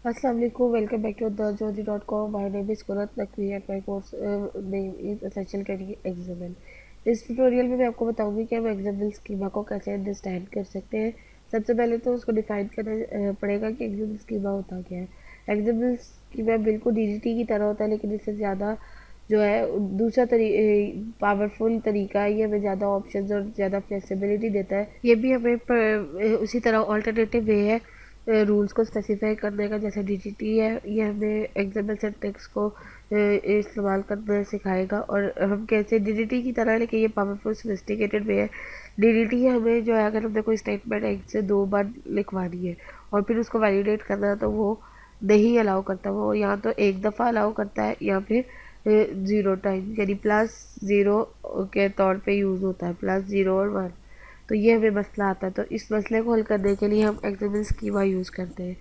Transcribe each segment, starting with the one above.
अस्सलाम वालेकुम, welcome back to thejoji.com. My name is Kurat Naqvi and my course name is Essential Training XML. इस tutorial में मैं आपको बताऊंगी कि हम एक्सएमएल स्कीमा को कैसे अंडरस्टैंड कर सकते हैं। सबसे पहले तो उसको डिफाइन करना पड़ेगा कि एक्सएमएल स्कीमा होता क्या है। एक्सएमएल स्कीमा बिल्कुल डीडीटी की तरह होता है, लेकिन इससे ज़्यादा जो है दूसरा पावरफुल तरीका है। ये हमें ज़्यादा ऑप्शंस और ज़्यादा फ्लेक्सिबिलिटी देता है। ये भी हमें उसी तरह ऑल्टरनेटिव वे है रूल्स को स्पेसिफाई करने का, जैसे डीटीटी है। ये हमें एक्सएमएल सिंटैक्स को इस्तेमाल करना सिखाएगा और हम कैसे डीटीटी की तरह, लेकिन ये पावरफुल सोफिस्टिकेटेड वे है। डीटीटी हमें जो है, अगर हमने कोई स्टेटमेंट एक से दो बार लिखवानी है और फिर उसको वैलिडेट करना है तो वो नहीं अलाउ करता। वो यहाँ तो एक दफ़ा अलाउ करता है या फिर ज़ीरो टाइम, यानी प्लस ज़ीरो के तौर पे यूज़ होता है, प्लस ज़ीरो और वन। तो ये हमें मसला आता है। तो इस मसले को हल करने के लिए हम एक्सएमएल स्कीमा यूज़ करते हैं।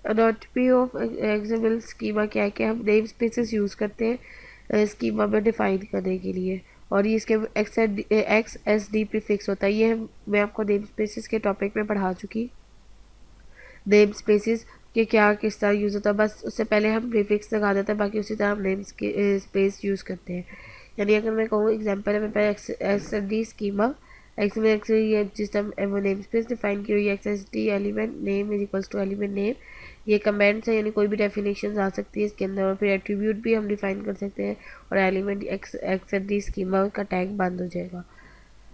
अनोटपी ऑफ एक्सएमएल स्कीमा क्या है कि हम नेम स्पेसेस यूज़ करते हैं स्कीमा में डिफाइन करने के लिए, और ये इसके एक्स एस डी प्रीफिक्स होता है। ये मैं आपको नेम स्पेसेस के टॉपिक में पढ़ा चुकी। नेम स्पेसेस के क्या किस तरह यूज़ होता है, बस उससे पहले हम प्रीफिक्स लगा देते हैं, बाकी उसी तरह हम नेम स्पेस यूज़ करते हैं। यानी अगर मैं कहूँ एग्जांपल है, मेरे पास X S D schema X में एक्स ये सिस्टम वो नेम स्पेस डिफाइन की हुई है। X S D element name is equals to element name. ये कमेंट्स है, यानी कोई भी डेफिनेशन आ सकती है इसके अंदर, और फिर एट्रीब्यूट भी हम डिफाइन कर सकते हैं। और element x x S D schema का टैग बंद हो जाएगा।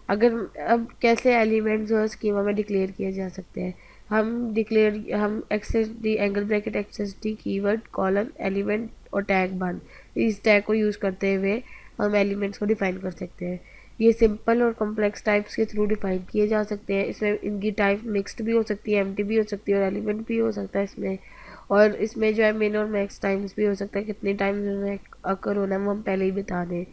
अगर अब कैसे एलिमेंट जो है स्कीमा में डिक्लेयर किए जा सकते हैं। हम XS D angle bracket XS D keyword colon element और टैग बंद, इस टैग को यूज़ करते हुए हम एलिमेंट्स को डिफाइन कर सकते हैं। ये सिंपल और कॉम्प्लेक्स टाइप्स के थ्रू डिफाइन किए जा सकते हैं। इसमें इनकी टाइप मिक्स्ड भी हो सकती है, एम्प्टी भी हो सकती है और एलिमेंट भी हो सकता है इसमें। और इसमें जो है मिन और मैक्स टाइम्स भी हो सकता है, कितने टाइम्स अकर होना है वो हम पहले ही बता दें।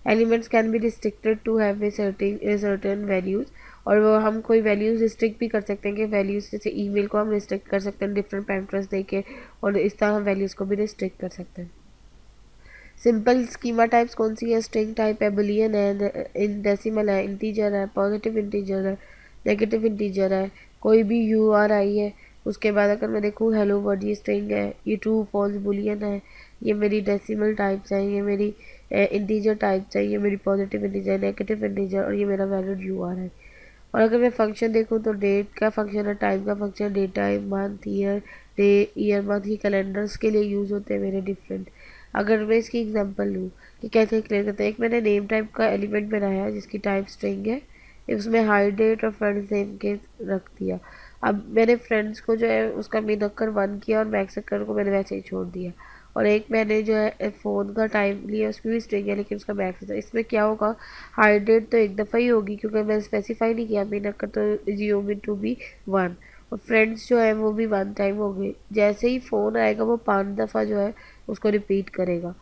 Elements can be restricted to have a certain values, और वो हम कोई वैल्यूज़ रिस्ट्रिक्ट भी कर सकते हैं कि वैल्यूज़ जैसे ईमेल को हम रिस्ट्रिक्ट कर सकते हैं डिफरेंट पैरामीटर्स देके, और इस तरह हम वैल्यूज़ को भी रिस्ट्रिक्ट कर सकते हैं। सिंपल स्कीमा टाइप्स कौन सी है? स्ट्रिंग टाइप है, बुलियन है, इन डेसिमल है, इंटीजर है, पॉजिटिव इंटीजर है, नेगेटिव इंटीजर है, कोई भी यू आर आई है। उसके बाद अगर मैं देखूँ हेलो वर्ड, ये स्ट्रिंग है, ये ट्रू फॉल्स बुलियन है, ये मेरी डेसिमल टाइप्स हैं, ये मेरी इंटीजर टाइप्स है, ये मेरी पॉजिटिव इंटीजर, नेगेटिव इंटीजर, और ये मेरा वैलिड यू आर है। और अगर मैं फंक्शन देखूँ तो डेट का फंक्शन है, टाइम का function, day time, month, year, day year month, ये कैलेंडर्स के लिए यूज़ होते हैं मेरे डिफरेंट। अगर मैं इसकी एग्जांपल लूँ कि कैसे क्लियर करते हैं, एक मैंने नेम टाइप का एलिमेंट बनाया है जिसकी टाइप स्ट्रिंग है, उसमें हाई डेट और फ्रेंड्स नेम के रख दिया। अब मैंने फ्रेंड्स को जो है उसका मिन अक्कर वन किया और मैक्स अक्कर को मैंने वैसे ही छोड़ दिया। और एक मैंने जो है फ़ोन का टाइम लिया, उसमें भी स्ट्रिंग है लेकिन उसका मैक्स था। इसमें क्या होगा, हाई डेट तो एक दफ़ा ही होगी क्योंकि मैंने स्पेसिफाई नहीं किया, मिन अक्कर तो जियो मिन टू बी वन, और फ्रेंड्स जो है वो भी वन टाइम हो गई। जैसे ही फ़ोन आएगा वो 5 दफ़ा जो है उसको रिपीट करेगा।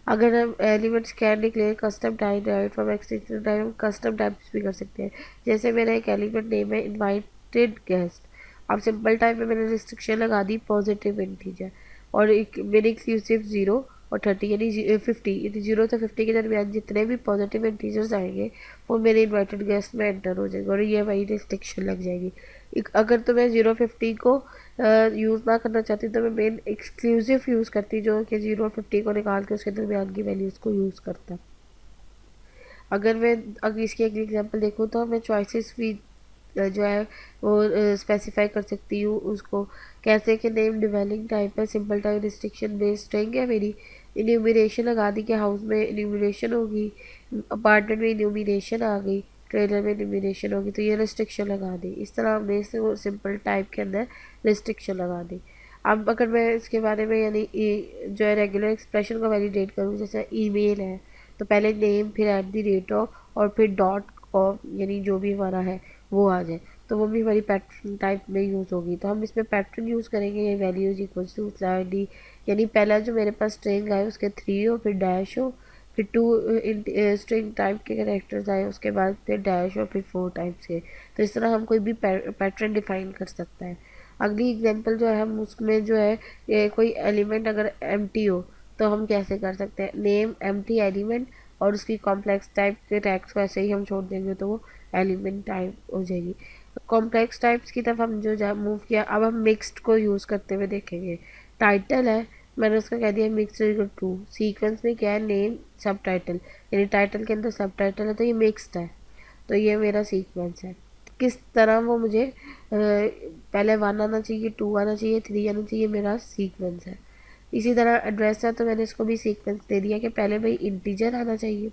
अगर हम elements can declare custom type right from extension type, हम कस्टम टाइप्स भी कर सकते हैं। जैसे मेरा एक एलिमेंट नेम है इनवाइटेड गेस्ट, अब सिंपल टाइप में मैंने रिस्ट्रिक्शन लगा दी पॉजिटिव इंटीजर, और एक मेरे एक्सक्लूसिव 0 और 30 यानी 50, यानी 0 से 50 के दरमियान जितने भी पॉजिटिव इंटीजर्स आएंगे वो मेरे इन्वाइटेड गेस्ट में एंटर हो जाएंगे, और ये वही रिस्ट्रिक्शन लग जाएगी। अगर तो मैं 0 50 को यूज़ ना करना चाहती तो मैं मेन एक्सक्लूसिव यूज़ करती, जो कि 0 और 50 को निकाल के उसके दरमियान की वैल्यूज़ को यूज़ करता। अगर इसकी एक एग्जांपल देखूँ तो मैं चॉइसेस भी जो है वो स्पेसिफाई कर सकती हूँ उसको। कैसे कि नेम डिवेलिंग टाइप है, simple type restriction based string है मेरी। इन्यूमिनेशन लगा दी कि हाउस में इन्यूमिनेशन होगी, अपार्टमेंट में इन्यूमिनेशन आ गई, ट्रेलर में इन्यूमिनेशन होगी, तो ये रिस्ट्रिक्शन लगा दी। इस तरह हमने इसे वो सिंपल टाइप के अंदर रिस्ट्रिक्शन लगा दी। अब अगर मैं इसके बारे में यानी जो है रेगुलर एक्सप्रेशन को वैलिडेट करूँ, जैसे ईमेल है तो पहले नेम फिर एट द रेट ऑफ और फिर डॉट ऑफ, यानी जो भी हमारा है वो आ जाए, तो वो भी हमारी पैटर्न टाइप में यूज़ होगी। तो हम इसमें पैटर्न यूज़ करेंगे, ये वैल्यूज इक्वल्स टू डी, यानी पहला जो मेरे पास स्ट्रिंग आए उसके 3 हो, फिर डैश हो, फिर 2 स्ट्रिंग टाइप के कैरेक्टर्स आए, उसके बाद फिर डैश और फिर 4 टाइप्स के। तो इस तरह हम कोई भी पैटर्न डिफाइन कर सकते हैं। अगली एग्जांपल जो है हम उसमें जो है कोई एलिमेंट अगर एम्प्टी हो तो हम कैसे कर सकते हैं, नेम एम्प्टी एलिमेंट और उसकी कॉम्प्लेक्स टाइप के टैग्स को ऐसे ही हम छोड़ देंगे तो वो एलिमेंट टाइप हो जाएगी। कॉम्प्लेक्स टाइप्स की तरफ हम जो मूव किया, अब हम मिक्स्ड को यूज़ करते हुए देखेंगे। टाइटल है, मैंने उसका कह दिया मिक्स्ड टू। सीक्वेंस में क्या है, नेम सब टाइटल, यानी टाइटल के अंदर सब टाइटल है तो ये मिक्स्ड है, तो ये मेरा सीक्वेंस है। किस तरह वो मुझे पहले 1 आना चाहिए, 2 आना चाहिए, 3 आना चाहिए, मेरा सीक्वेंस है। इसी तरह एड्रेस है तो मैंने इसको भी सीक्वेंस दे दिया कि पहले भाई इंटीजर आना चाहिए,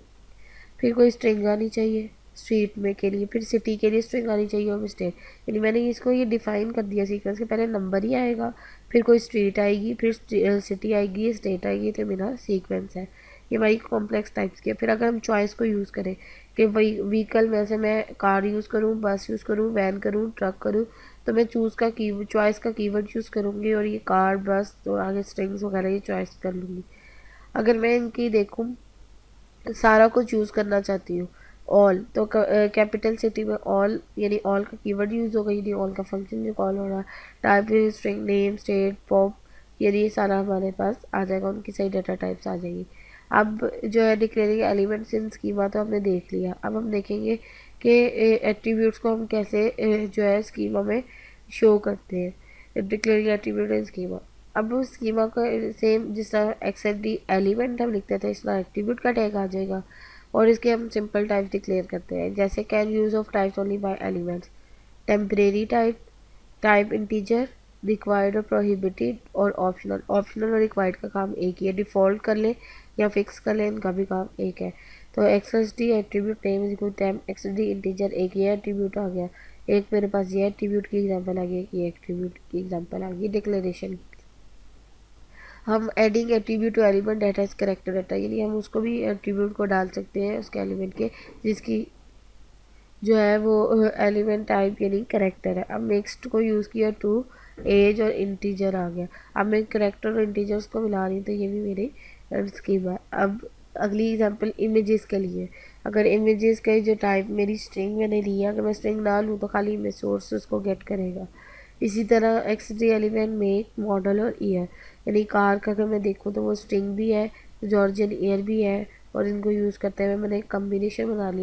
फिर कोई स्ट्रिंग आनी चाहिए स्ट्रीट में के लिए, फिर सिटी के लिए स्ट्रिंग आनी चाहिए और स्टेट, यानी मैंने इसको ये डिफाइन कर दिया सीक्वेंस के पहले नंबर ही आएगा, फिर कोई स्ट्रीट आएगी, फिर सिटी आएगी, स्टेट आएगी, तो मेरा सीक्वेंस है। ये हमारी कॉम्प्लेक्स टाइप्स की है। फिर अगर हम चॉइस को यूज़ करें कि वही व्हीकल में से मैं कार यूज़ करूँ, बस यूज़ करूँ, वैन करूँ, ट्रक करूँ, तो मैं चॉइस का कीवर्ड यूज़ करूँगी और ये कार, बस तो आगे स्ट्रिंग्स वगैरह ये चॉइस कर लूँगी। अगर मैं इनकी देखूँ सारा कुछ यूज़ करना चाहती हूँ, ऑल, तो कैपिटल सिटी में ऑल, यानी ऑल का कीवर्ड यूज़ होगा, यानी ऑल का फंक्शन जो कॉल हो रहा है। Type string, name, state, pop, यानी ये सारा हमारे पास आ जाएगा, उनकी सही डाटा टाइप्स आ जाएगी। अब जो है डिक्लेयरिंग एलिमेंट्स इन स्कीमा तो हमने देख लिया। अब हम देखेंगे कि एट्रीब्यूट्स को हम कैसे जो है स्कीमा में शो करते हैं, डिक्लेयरिंग एट्रीब्यूट इन स्कीमा। अब उस स्कीमा का सेम जिस तरह एक्सेप्ट दी एलिमेंट हम लिखते थे, इस तरह एट्रीब्यूट का टैग आ जाएगा और इसके हम सिंपल टाइप डिक्लेयर करते हैं, जैसे can use of types only by elements, temporary type, type integer, required और प्रोहिबिटेड और ऑप्शनल। ऑप्शनल और रिक्वायर्ड का काम एक ही है, डिफ़ॉल्ट कर ले या फिक्स कर ले, इनका भी काम एक है। तो x D attribute name is equal time x D integer, एक ये एट्रीब्यूट आ गया, एक मेरे पास ये एट्रीब्यूट की एग्जांपल आ गई, ये एट्रीब्यूट की एग्जांपल आ गई डिक्लेरेशन। हम adding attribute to element data is character data, यानी हम उसको भी एट्रीब्यूट को डाल सकते हैं उसके एलिमेंट के जिसकी जो है वो एलिमेंट टाइप यानी करेक्टर है। अब नेक्स्ट को यूज़ किया टू एज और इंटीजर आ गया। अब मैं करेक्टर और इंटीजर्स को मिला रही हूँ तो ये भी मेरी स्कीम है। अब अगली एग्जांपल इमेजेस के लिए, अगर इमेजेस का जो टाइप मेरी स्ट्रिंग मैंने लिया, अगर मैं स्ट्रिंग ना लूँ तो खाली इमेज सोर्स उसको गेट करेगा। इसी तरह x D element make, model और ईयर, यानी कार का अगर मैं देखूँ तो वो स्ट्रिंग भी है, जॉर्जियन ईयर भी है, और इनको यूज़ करते हुए मैंने एक कम्बिनेशन बना लिया।